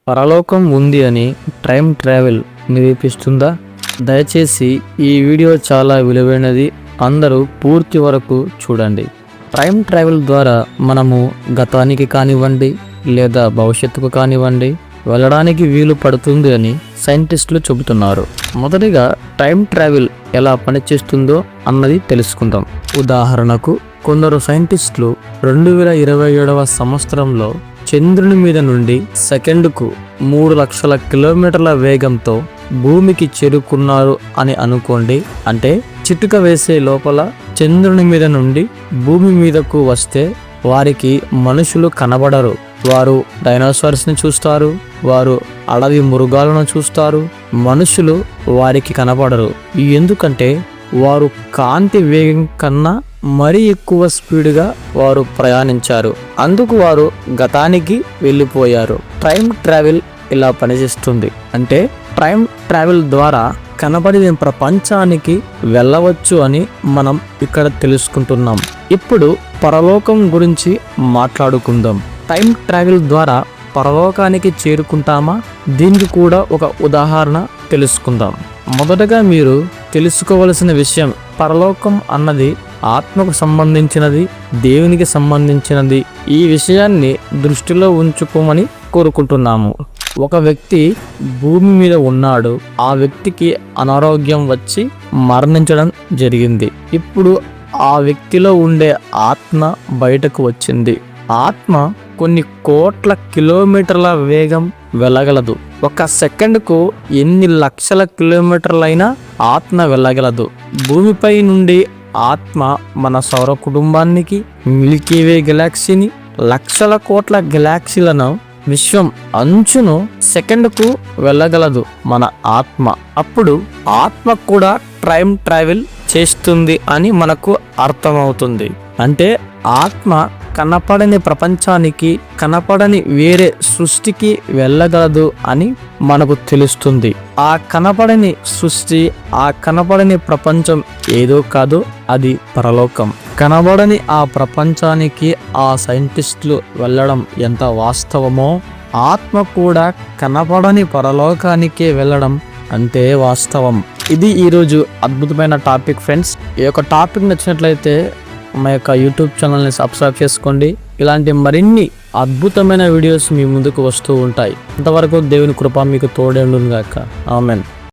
పరలోకం ఉంది అని టైం ట్రావెల్ నిరూపిస్తుందా? దయచేసి ఈ వీడియో చాలా విలువైనది, అందరూ పూర్తి వరకు చూడండి. టైం ట్రావెల్ ద్వారా మనము గతానికి కానివ్వండి లేదా భవిష్యత్తుకు కానివ్వండి వెళ్ళడానికి వీలు పడుతుంది అని సైంటిస్టులు చెబుతున్నారు. మొదటిగా టైం ట్రావెల్ ఎలా పనిచేస్తుందో అన్నది తెలుసుకుందాం. ఉదాహరణకు కొందరు సైంటిస్టులు 2027వ సంవత్సరంలో చంద్రుని మీద నుండి సెకండుకు 3 లక్షల కిలోమీటర్ల వేగంతో భూమికి చేరుకున్నారు అని అనుకోండి. అంటే చిటుక వేసే లోపల చంద్రుని మీద నుండి భూమి మీదకు వస్తే వారికి మనుషులు కనబడరు. వారు డైనోసార్స్ని చూస్తారు, వారు అడవి మృగాలను చూస్తారు, మనుషులు వారికి కనబడరు. ఎందుకంటే వారు కాంతి వేగం కన్నా మరీ ఎక్కువ స్పీడ్గా వారు ప్రయాణించారు. అందుకు వారు గతానికి వెళ్ళిపోయారు. టైం ట్రావెల్ ఇలా పనిచేస్తుంది. అంటే టైం ట్రావెల్ ద్వారా కనబడిన ప్రపంచానికి వెళ్ళవచ్చు అని మనం ఇక్కడ తెలుసుకుంటున్నాం. ఇప్పుడు పరలోకం గురించి మాట్లాడుకుందాం. టైం ట్రావెల్ ద్వారా పరలోకానికి చేరుకుంటామా? దీనికి కూడా ఒక ఉదాహరణ తెలుసుకుందాం. మొదటగా మీరు తెలుసుకోవలసిన విషయం, పరలోకం అన్నది ఆత్మకు సంబంధించినది, దేవునికి సంబంధించినది. ఈ విషయాన్ని దృష్టిలో ఉంచుకోమని కోరుకుంటున్నాము. ఒక వ్యక్తి భూమి మీద ఉన్నాడు. ఆ వ్యక్తికి అనారోగ్యం వచ్చి మరణించడం జరిగింది. ఇప్పుడు ఆ వ్యక్తిలో ఉండే ఆత్మ బయటకు వచ్చింది. ఆత్మ కొన్ని కోట్ల కిలోమీటర్ల వేగం వెళ్ళగలదు. ఒక సెకండ్కు ఎన్ని లక్షల కిలోమీటర్లైనా ఆత్మ వెళ్ళగలదు. భూమిపై నుండి ఆత్మ మన సౌర కుటుంబానికి, మిల్కీవే గెలాక్సీని, లక్షల కోట్ల గెలాక్సీలను, విశ్వం అంచును సెకండ్కు వెళ్ళగలదు మన ఆత్మ. అప్పుడు ఆత్మ కూడా టైం ట్రావెల్ చేస్తుంది అని మనకు అర్థమవుతుంది. అంటే ఆత్మ కనపడని ప్రపంచానికి, కనపడని వేరే సృష్టికి వెళ్ళగలదు అని మనకు తెలుస్తుంది. ఆ కనపడని సృష్టి, ఆ కనపడని ప్రపంచం ఏదో కాదు, అది పరలోకం. కనబడని ఆ ప్రపంచానికి ఆ సైంటిస్టులు వెళ్ళడం ఎంత వాస్తవమో, ఆత్మ కూడా కనపడని పరలోకానికే వెళ్ళడం అంతే వాస్తవం. ఇది ఈరోజు అద్భుతమైన టాపిక్ ఫ్రెండ్స్. ఈ యొక్క టాపిక్ నచ్చినట్లయితే మా యొక్క యూట్యూబ్ ఛానల్ని సబ్స్క్రైబ్ చేసుకోండి. ఇలాంటి మరిన్ని అద్భుతమైన వీడియోస్ మీ ముందుకు వస్తూ ఉంటాయి. అంతవరకు దేవుని కృప మీకు తోడే ఉండును గాక. ఆమేన్.